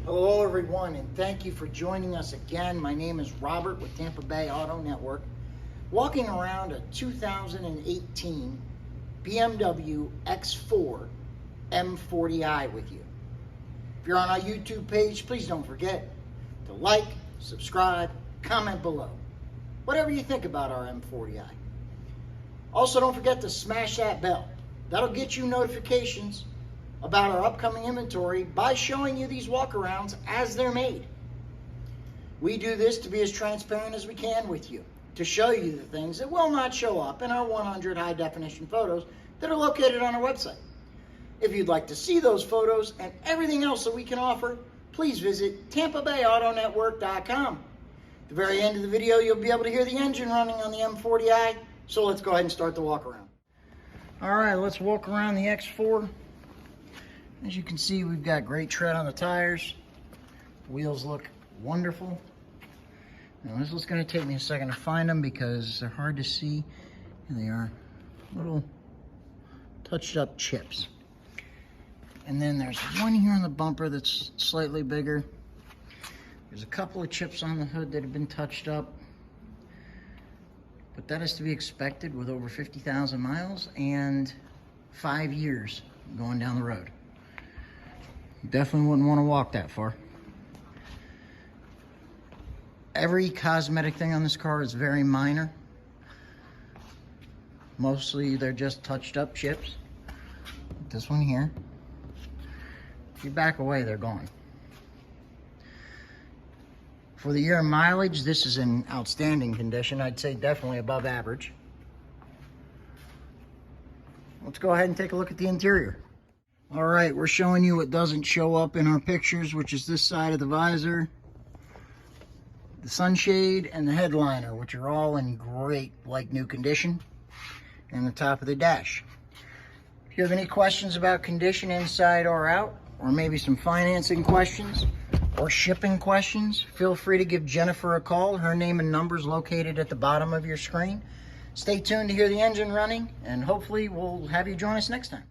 Hello everyone, and thank you for joining us again. My name is Robert with Tampa Bay Auto Network, walking around a 2018 BMW X4 M40i with you. If you're on our YouTube page, please don't forget to like, subscribe, comment below. Whatever you think about our M40i. Also, don't forget to smash that bell. That'll get you notifications about our upcoming inventory by showing you these walkarounds as they're made. We do this to be as transparent as we can with you, to show you the things that will not show up in our 100 high definition photos that are located on our website. If you'd like to see those photos and everything else that we can offer, please visit TampaBayAutoNetwork.com. At the very end of the video, you'll be able to hear the engine running on the M40i, so let's go ahead and start the walk around. All right, let's walk around the X4. As you can see, we've got great tread on the tires. Wheels look wonderful. Now this is going to take me a second to find them because they're hard to see, and they are little touched up chips. And then there's one here on the bumper that's slightly bigger. There's a couple of chips on the hood that have been touched up, but that is to be expected with over 50,000 miles and 5 years going down the road. Definitely wouldn't want to walk that far. Every cosmetic thing on this car is very minor. Mostly they're just touched up chips. This one here, if you back away, they're gone. For the year mileage, this is in outstanding condition. I'd say definitely above average. Let's go ahead and take a look at the interior. All right, we're showing you what doesn't show up in our pictures, which is this side of the visor, the sunshade, and the headliner, which are all in great, like new condition, and the top of the dash. If you have any questions about condition inside or out, or maybe some financing questions or shipping questions, feel free to give Jennifer a call. Her name and number is located at the bottom of your screen. Stay tuned to hear the engine running, and hopefully we'll have you join us next time.